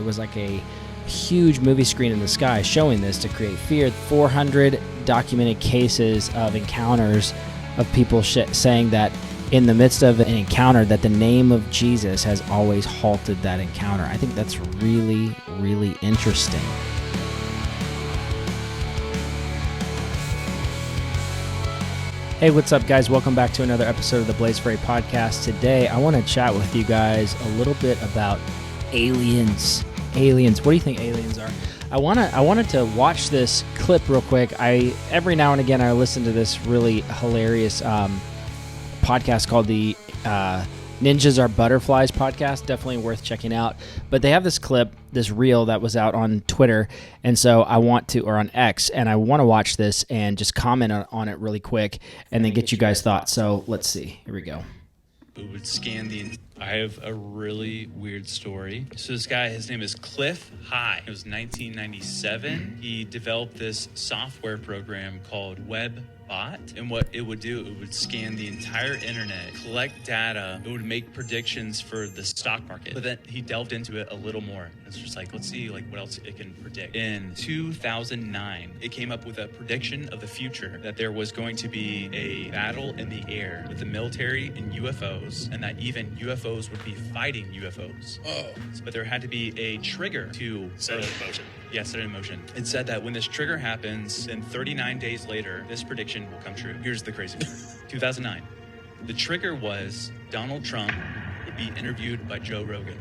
It was like a huge movie screen in the sky showing this to create fear. 400 documented cases of encounters of people saying that in the midst of an encounter that the name of Jesus has always halted that encounter. I think that's really, really interesting. Hey, what's up, guys? Welcome back to another episode of the Blaise podcast. Today, I want to chat with you guys a little bit about aliens. Aliens. What do you think aliens are? I wanted to watch this clip real quick. Every now and again I listen to this really hilarious podcast called the Ninjas Are Butterflies podcast. Definitely worth checking out. But they have this clip, this reel that was out on Twitter, and so I want to, or on X, and I want to watch this and just comment on it really quick, and then get you guys' thoughts. So let's see. Here we go. It would scan the. I have a really weird story. So this guy, his name is Cliff High. It was 1997. He developed this software program called Webbot. And what it would do, it would scan the entire internet, collect data. It would make predictions for the stock market. But then he delved into it a little more. It's just like, let's see what else it can predict. In 2009, it came up with a prediction of the future that there was going to be a battle in the air with the military and UFOs, and that even UFOs would be fighting UFOs. Oh. But there had to be a trigger to set it in motion. Yeah, set it in motion. It said that when this trigger happens, then 39 days later, this prediction will come true. Here's the crazy part. 2009. The trigger was Donald Trump would be interviewed by Joe Rogan.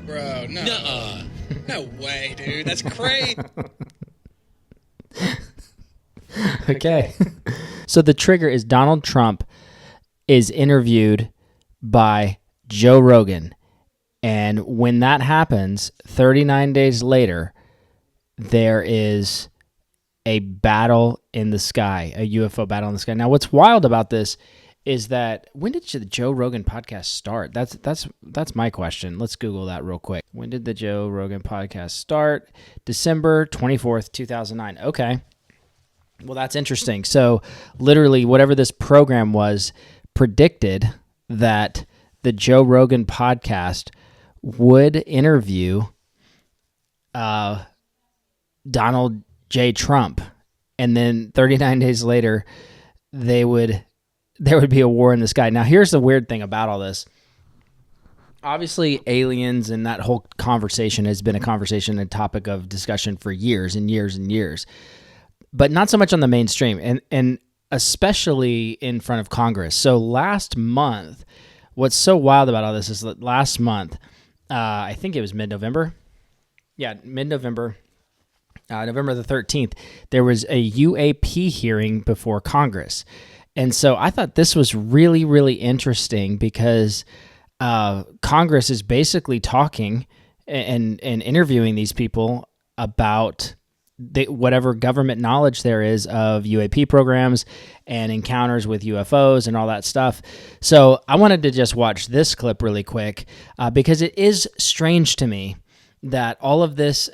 Bro, no. Nuh-uh. No way, dude. That's great. Okay. So the trigger is Donald Trump is interviewed by Joe Rogan. And when that happens, 39 days later, there is a battle in the sky, a UFO battle in the sky. Now, what's wild about this is that when did the Joe Rogan podcast start? That's my question. Let's Google that real quick. When did the Joe Rogan podcast start? December 24th, 2009. Okay. Well, that's interesting. So literally whatever this program was predicted that the Joe Rogan podcast would interview Donald J. Trump, and then 39 days later, there would be a war in the sky. Now, here's the weird thing about all this. Obviously, aliens and that whole conversation has been a conversation, a topic of discussion for years and years and years, but not so much on the mainstream, and especially in front of Congress. So last month, what's so wild about all this is that last month, I think it was mid-November. Yeah, mid-November. November the 13th, there was a UAP hearing before Congress. And so I thought this was really, really interesting because Congress is basically talking and interviewing these people about whatever government knowledge there is of UAP programs and encounters with UFOs and all that stuff. So I wanted to just watch this clip really quick because it is strange to me that all of this...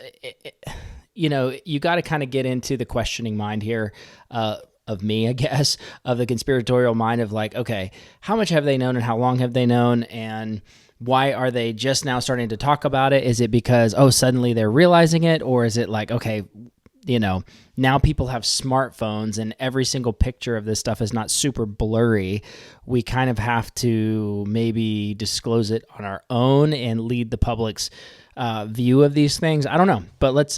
you got to kind of get into the questioning mind here of me, I guess, of the conspiratorial mind of like, okay, how much have they known and how long have they known? And why are they just now starting to talk about it? Is it because, suddenly they're realizing it? Or is it like, okay, now people have smartphones and every single picture of this stuff is not super blurry. We kind of have to maybe disclose it on our own and lead the public's view of these things. I don't know, but let's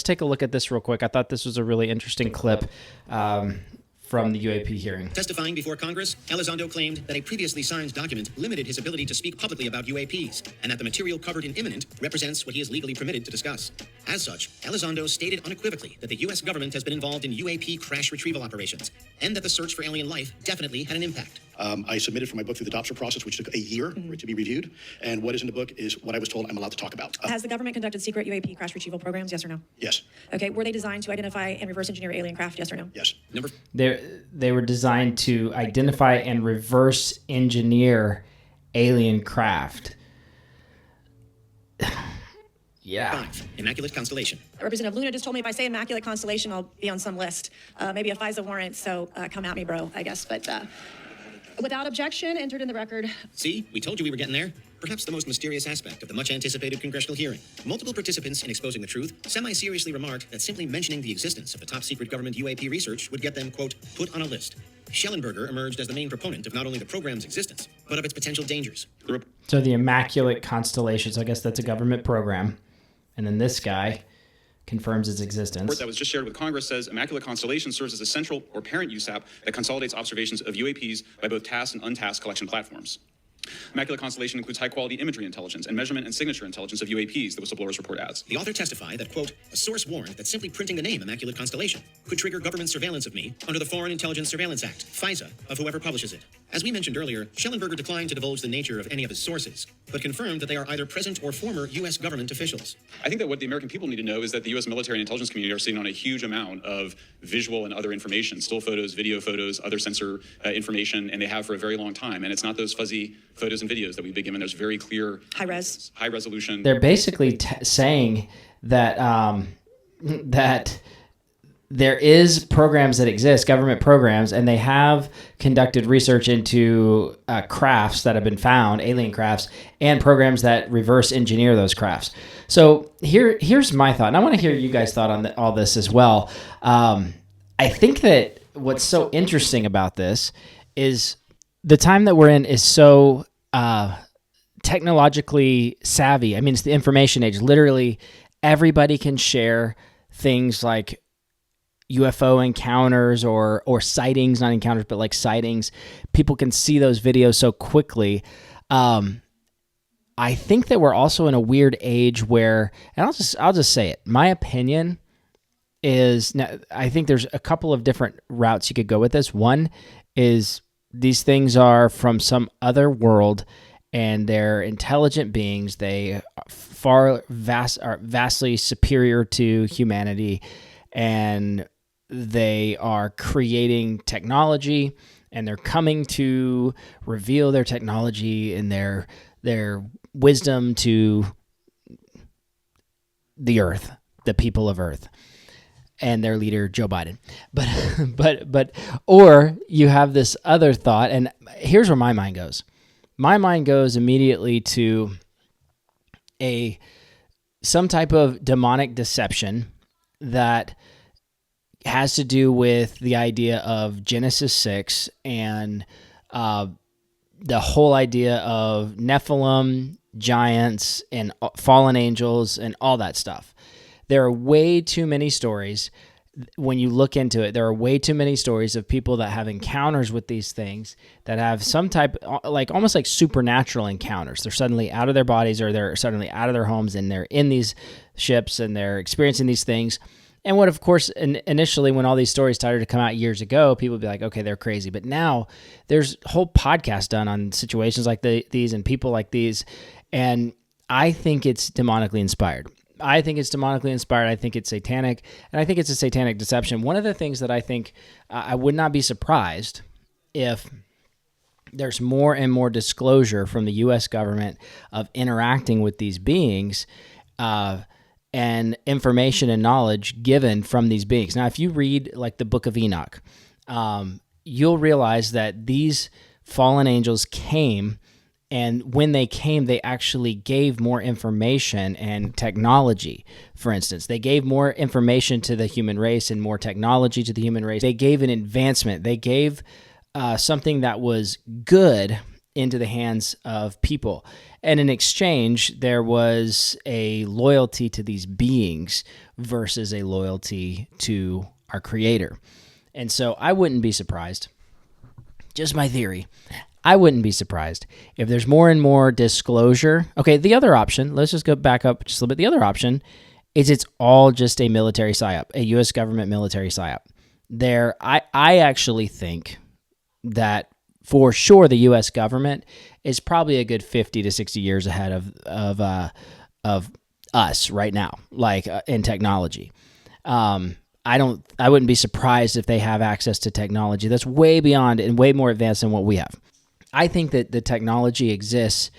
take a look at this real quick. I thought this was a really interesting clip from the UAP hearing. Testifying before Congress, Elizondo claimed that a previously signed document limited his ability to speak publicly about UAPs, and that the material covered in imminent represents what he is legally permitted to discuss. As such, Elizondo stated unequivocally that the U.S. government has been involved in UAP crash retrieval operations, and that the search for alien life definitely had an impact. I submitted for my book through the DOPSR process, which took a year for it to be reviewed. And what is in the book is what I was told I'm allowed to talk about. Has the government conducted secret UAP crash retrieval programs, yes or no? Yes. Okay, were they designed to identify and reverse engineer alien craft, yes or no? Yes. They were designed to identify and reverse engineer alien craft. Yeah. 5. Immaculate Constellation. Representative Luna just told me if I say Immaculate Constellation, I'll be on some list. Maybe a FISA warrant, so come at me, bro, I guess. But without objection, entered in the record. See, we told you we were getting there. perhaps the most mysterious aspect of the much-anticipated congressional hearing. Multiple participants in exposing the truth semi-seriously remarked that simply mentioning the existence of the top-secret government UAP research would get them, quote, put on a list. Schellenberger emerged as the main proponent of not only the program's existence, but of its potential dangers. So the Immaculate Constellations, I guess that's a government program. And then this guy confirms its existence. Report that was just shared with Congress says Immaculate Constellation serves as a central or parent USAP that consolidates observations of UAPs by both tasked and untasked collection platforms. Immaculate Constellation includes high-quality imagery intelligence and measurement and signature intelligence of UAPs, the whistleblower's report adds. The author testified that, quote, a source warned that simply printing the name Immaculate Constellation could trigger government surveillance of me under the Foreign Intelligence Surveillance Act, FISA, of whoever publishes it. As we mentioned earlier, Schellenberger declined to divulge the nature of any of his sources, but confirmed that they are either present or former U.S. government officials. I think that what the American people need to know is that the U.S. military and intelligence community are sitting on a huge amount of visual and other information, still photos, video photos, other sensor information, and they have for a very long time. And it's not those fuzzy photos and videos that we've been given. There's very clear, high resolution. They're basically saying that that there is programs that exist, government programs, and they have conducted research into crafts that have been found, alien crafts, and programs that reverse engineer those crafts. So here's my thought, and I want to hear you guys' thought on all this as well. I think that what's so interesting about this is the time that we're in is so technologically savvy. I mean, it's the information age. Literally, everybody can share things like UFO encounters or sightings, not encounters, but like sightings. People can see those videos so quickly. I think that we're also in a weird age where, and I'll just say it. My opinion is, now, I think there's a couple of different routes you could go with this. One is these things are from some other world, and they're intelligent beings. They are vastly superior to humanity, and they are creating technology, and they're coming to reveal their technology and their wisdom to the earth, the people of Earth, and their leader, Joe Biden. But or you have this other thought, and here's where my mind goes. My mind goes immediately to some type of demonic deception that has to do with the idea of Genesis 6 and the whole idea of Nephilim, giants, and fallen angels, and all that stuff. There are way too many stories. When you look into it, there are way too many stories of people that have encounters with these things, that have some type, like almost like supernatural encounters. They're suddenly out of their bodies, or they're suddenly out of their homes, and they're in these ships, and they're experiencing these things. And what, of course, initially when all these stories started to come out years ago, people would be like, okay, they're crazy. But now there's whole podcasts done on situations like these and people like these. And I think it's demonically inspired. I think it's satanic, and I think it's a satanic deception. One of the things that I think I would not be surprised if there's more and more disclosure from the U.S. government of interacting with these beings, and information and knowledge given from these beings. Now, if you read like the Book of Enoch, you'll realize that these fallen angels came, and when they came, they actually gave more information and technology. For instance, they gave more information to the human race and more technology to the human race. They gave an advancement. They gave something that was good into the hands of people. And in exchange, there was a loyalty to these beings versus a loyalty to our Creator. And so I wouldn't be surprised, just my theory, I wouldn't be surprised if there's more and more disclosure. Okay, the other option, let's just go back up just a little bit. The other option is it's all just a military psyop, a U.S. government military psyop. I actually think that for sure the U.S. government is probably a good 50 to 60 years ahead of us right now, like in technology. I wouldn't be surprised if they have access to technology that's way beyond and way more advanced than what we have. I think that the technology exists,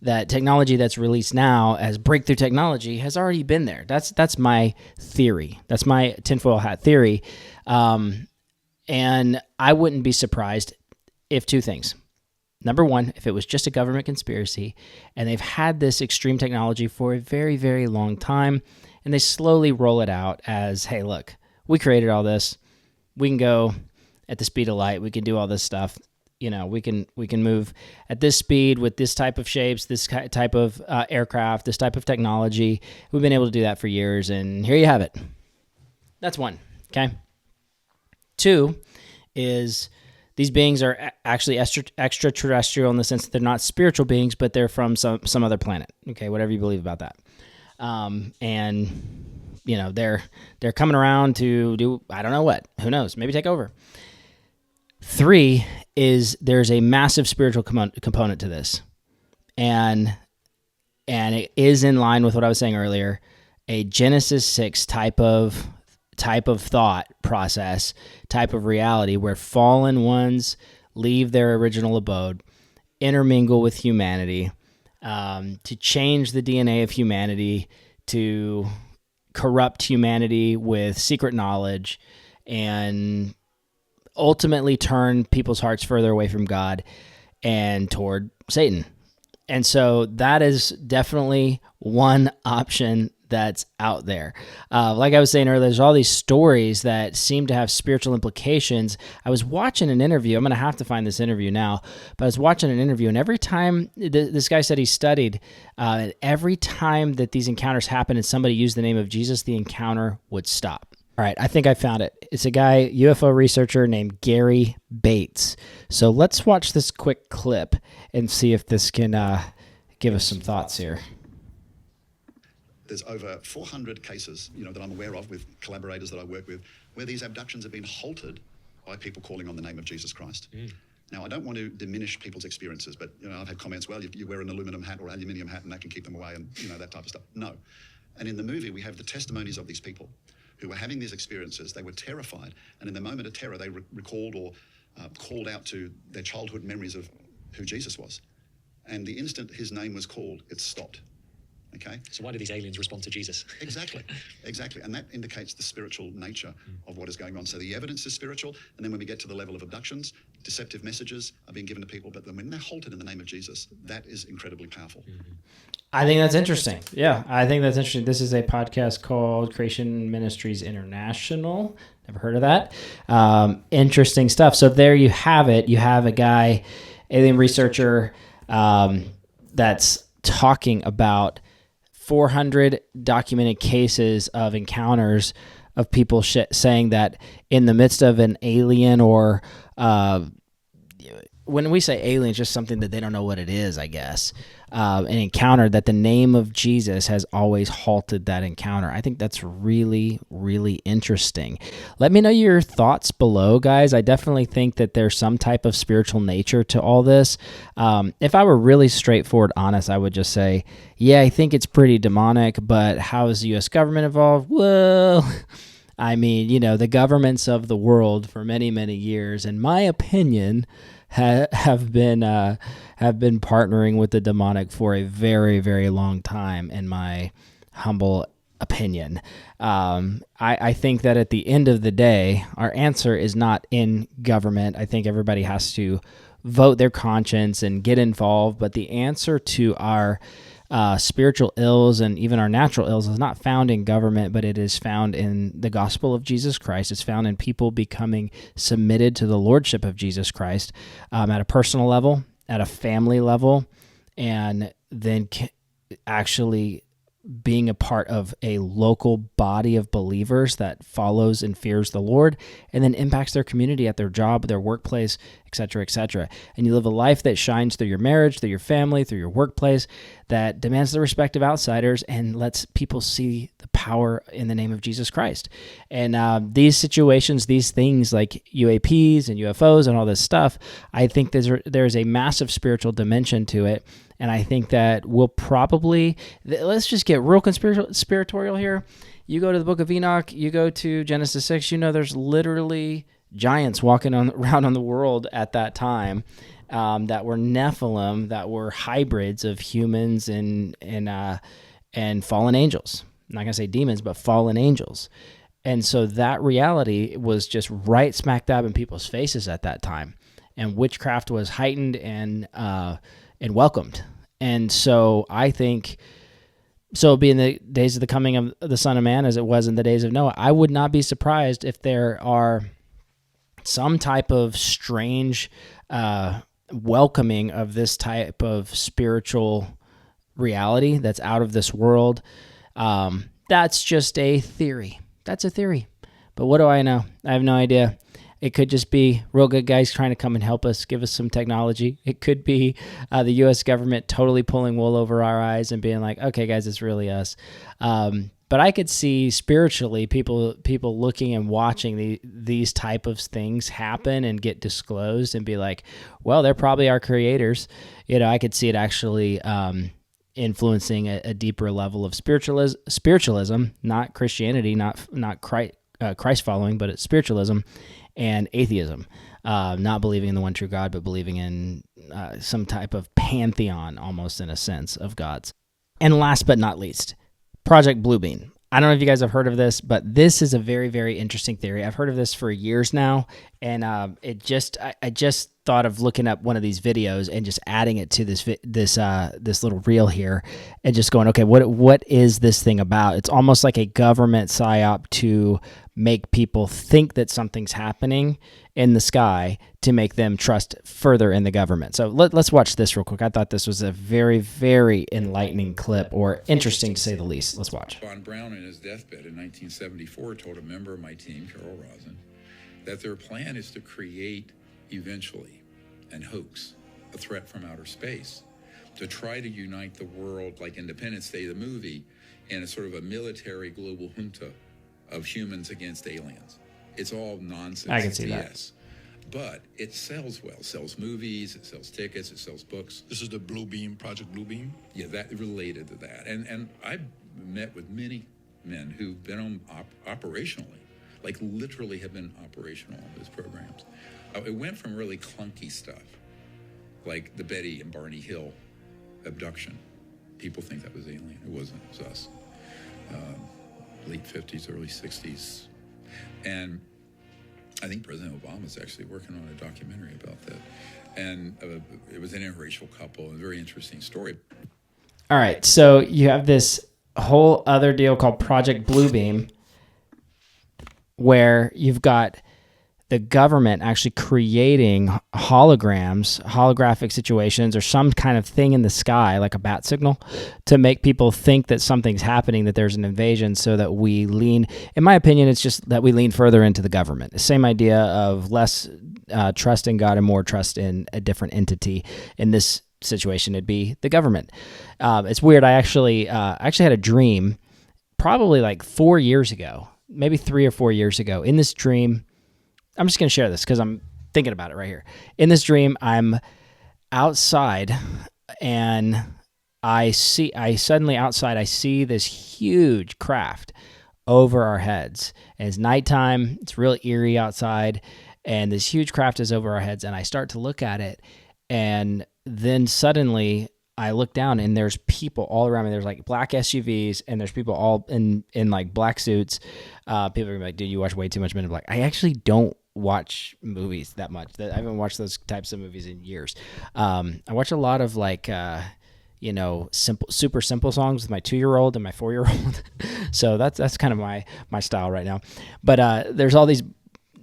that technology that's released now as breakthrough technology has already been there. That's my theory. That's my tinfoil hat theory. And I wouldn't be surprised if two things. Number one, if it was just a government conspiracy, and they've had this extreme technology for a very, very long time, and they slowly roll it out as, hey, look, we created all this. We can go at the speed of light. We can do all this stuff. You know, we can move at this speed with this type of shapes, this type of aircraft, this type of technology. We've been able to do that for years, and here you have it. That's one, okay? Two is these beings are actually extraterrestrial in the sense that they're not spiritual beings, but they're from some other planet, okay, whatever you believe about that. And, you know, they're coming around to do, I don't know what, who knows, maybe take over. Three is there's a massive spiritual component to this. And it is in line with what I was saying earlier, a Genesis 6 type of thought process, type of reality where fallen ones leave their original abode, intermingle with humanity, to change the DNA of humanity, to corrupt humanity with secret knowledge, and ultimately turn people's hearts further away from God and toward Satan. And so that is definitely one option that's out there. Like I was saying earlier, there's all these stories that seem to have spiritual implications. I was watching an interview. I'm going to have to find this interview now, but I was watching an interview, and every time this guy said he studied, every time that these encounters happened and somebody used the name of Jesus, the encounter would stop. All right, I think I found it. It's a guy, UFO researcher named Gary Bates. So let's watch this quick clip and see if this can give us some thoughts here. There's over 400 cases, that I'm aware of with collaborators that I work with, where these abductions have been halted by people calling on the name of Jesus Christ. Now, I don't want to diminish people's experiences, but I've had comments, well, you wear an aluminum hat or aluminium hat and that can keep them away, and that type of stuff. No. And in the movie, we have the testimonies of these people who were having these experiences. They were terrified, and in the moment of terror, they recalled or called out to their childhood memories of who Jesus was. And the instant his name was called, it stopped. Okay? So why do these aliens respond to Jesus? Exactly. And that indicates the spiritual nature of what is going on. So the evidence is spiritual, and then when we get to the level of abductions, deceptive messages are being given to people, but then when they're halted in the name of Jesus, that is incredibly powerful. I think that's interesting. Yeah, I think that's interesting. This is a podcast called Creation Ministries International. Never heard of that. Interesting stuff. So there you have it. You have a guy, alien researcher, that's talking about 400 documented cases of encounters of people saying that in the midst of an alien or when we say alien, it's just something that they don't know what it is, I guess, an encounter, that the name of Jesus has always halted that encounter. I think that's really, really interesting. Let me know your thoughts below, guys. I definitely think that there's some type of spiritual nature to all this. If I were really straightforward honest, I would just say, yeah, I think it's pretty demonic, but how is the U.S. government involved? Well, I mean, the governments of the world for many, many years, in my opinion, have been partnering with the demonic for a very, very long time, in my humble opinion. I think that at the end of the day, our answer is not in government. I think everybody has to vote their conscience and get involved, but the answer to our spiritual ills and even our natural ills is not found in government, but it is found in the gospel of Jesus Christ. It's found in people becoming submitted to the lordship of Jesus Christ at a personal level, at a family level, and then actually being a part of a local body of believers that follows and fears the Lord, and then impacts their community at their job, their workplace, etc., etc. And you live a life that shines through your marriage, through your family, through your workplace, that demands the respect of outsiders and lets people see the power in the name of Jesus Christ. And these situations, these things like UAPs and UFOs and all this stuff, I think there's a massive spiritual dimension to it. And I think that we'll probably, let's just get real conspiratorial here. You go to the book of Enoch, you go to Genesis 6, there's literally giants walking around on the world at that time that were Nephilim, that were hybrids of humans and fallen angels. I'm not going to say demons, but fallen angels. And so that reality was just right smack dab in people's faces at that time. and witchcraft was heightened and welcomed. And so I think, so it'll be in the days of the coming of the Son of Man as it was in the days of Noah. I would not be surprised if there are some type of strange welcoming of this type of spiritual reality that's out of this world. That's just a theory. That's a theory. But what do I know? I have no idea. It could just be real good guys trying to come and help us, give us some technology. It could be the U.S. government totally pulling wool over our eyes and being like, okay, guys, it's really us. But I could see spiritually people looking and watching these type of things happen and get disclosed and be like, well, they're probably our creators. I could see it actually influencing a deeper level of spiritualism, not Christianity, not Christ following, but it's spiritualism and atheism, not believing in the one true God, but believing in some type of pantheon, almost in a sense, of gods. And last but not least, Project Bluebeam. I don't know if you guys have heard of this, but this is a very, very interesting theory. I've heard of this for years now, and I just thought of looking up one of these videos and just adding it to this little reel here, and just going, okay, what is this thing about? It's almost like a government psyop to make people think that something's happening in the sky to make them trust further in the government. So let's watch this real quick. I thought this was a very, very enlightening clip, or interesting to say the least. Let's watch. Von Braun, in his deathbed in 1974, told a member of my team, Carol Rosen, that their plan is to create, eventually, an hoax, a threat from outer space, to try to unite the world, like Independence Day, the movie, in a sort of a military global junta of humans against aliens. It's all nonsense. I can see that. Yes. But it sells well. It sells movies, it sells tickets, it sells books. This is the Bluebeam, Project Bluebeam? Yeah, that related to that. And I've met with many men who've been on operationally, like literally have been operational on those programs. It went from really clunky stuff, like the Betty and Barney Hill abduction. People think that was alien. It wasn't. It was us. Late 50s, early 60s. And I think President Obama's actually working on a documentary about that. And it was an interracial couple, a very interesting story. All right, so you have this whole other deal called Project Bluebeam, where you've got the government actually creating holograms, holographic situations, or some kind of thing in the sky, like a bat signal, to make people think that something's happening, that there's an invasion, so that we lean, in my opinion, it's just that we lean further into the government. The same idea of less trust in God and more trust in a different entity. In this situation, it'd be the government. It's weird. I actually had a dream probably like 4 years ago, maybe 3 or 4 years ago. In this dream, I'm just going to share this because I'm thinking about it right here. In this dream, I'm outside, and I see this huge craft over our heads. And it's nighttime. It's real eerie outside, and this huge craft is over our heads. And I start to look at it, and then suddenly I look down, and there's people all around me. There's like black SUVs, and there's people all in like black suits. People are gonna be like, "Dude, you watch way too much Men in Black." I actually don't watch movies that much. I haven't watched those types of movies in years. I watch a lot of like, super simple songs with my 2-year-old and my 4-year-old. So that's kind of my style right now. But there's all these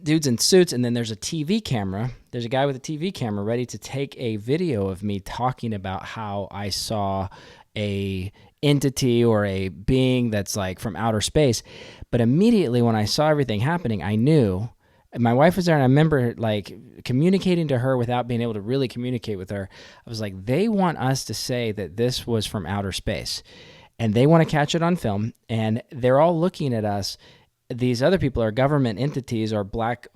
dudes in suits, and then there's a TV camera. There's a guy with a TV camera ready to take a video of me talking about how I saw a entity or a being that's like from outer space. But immediately when I saw everything happening, I knew. My wife was there, and I remember like communicating to her without being able to really communicate with her. I was like, they want us to say that this was from outer space, and they want to catch it on film, and they're all looking at us. These other people are government entities or black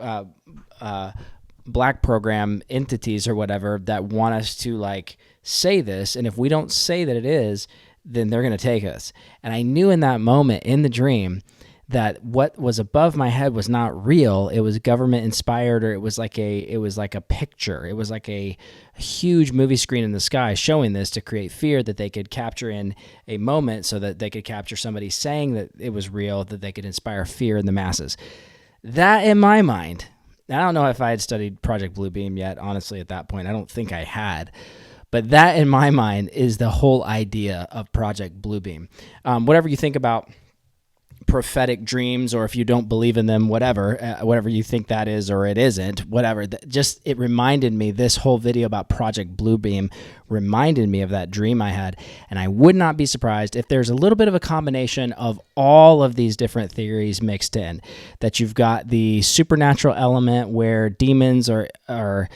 program entities or whatever that want us to like say this. And if we don't say that it is, then they're going to take us. And I knew in that moment in the dream that what was above my head was not real. It was government inspired, or it was like a picture. It was like a huge movie screen in the sky showing this to create fear that they could capture in a moment, so that they could capture somebody saying that it was real, that they could inspire fear in the masses. That, in my mind, I don't know if I had studied Project Bluebeam yet, honestly, at that point. I don't think I had. But that, in my mind, is the whole idea of Project Bluebeam. Whatever you think about prophetic dreams, or if you don't believe in them, whatever you think that is or it isn't, whatever, it reminded me, this whole video about Project Bluebeam reminded me of that dream I had. And I would not be surprised if there's a little bit of a combination of all of these different theories mixed in, that you've got the supernatural element where demons are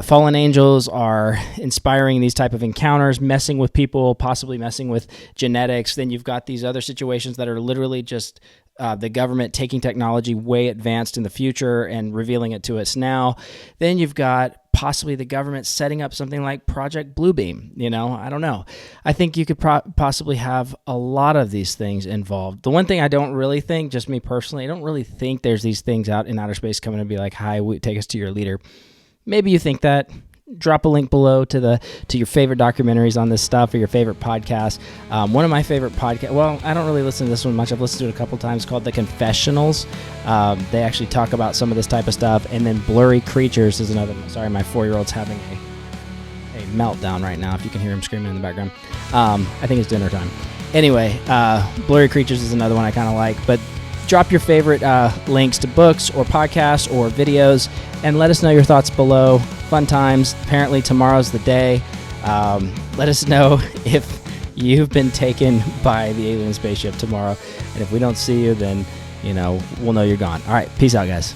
fallen angels are inspiring these type of encounters, messing with people, possibly messing with genetics. Then you've got these other situations that are literally just the government taking technology way advanced in the future and revealing it to us now. Then you've got possibly the government setting up something like Project Bluebeam. I don't know. I think you could possibly have a lot of these things involved. The one thing I don't really think, just me personally, I don't really think there's these things out in outer space coming to be like, hi, take us to your leader. Maybe you think that. Drop a link below to your favorite documentaries on this stuff or your favorite podcast. One of my favorite podcasts, well, I don't really listen to this one much. I've listened to it a couple times, called The Confessionals. They actually talk about some of this type of stuff. And then Blurry Creatures is another one. Sorry, my 4-year-old's having a meltdown right now, if you can hear him screaming in the background. I think it's dinner time. Anyway, Blurry Creatures is another one I kind of like. But drop your favorite links to books or podcasts or videos and let us know your thoughts below. Fun times. Apparently tomorrow's the day. Let us know if you've been taken by the alien spaceship tomorrow. And if we don't see you, then, we'll know you're gone. All right. Peace out, guys.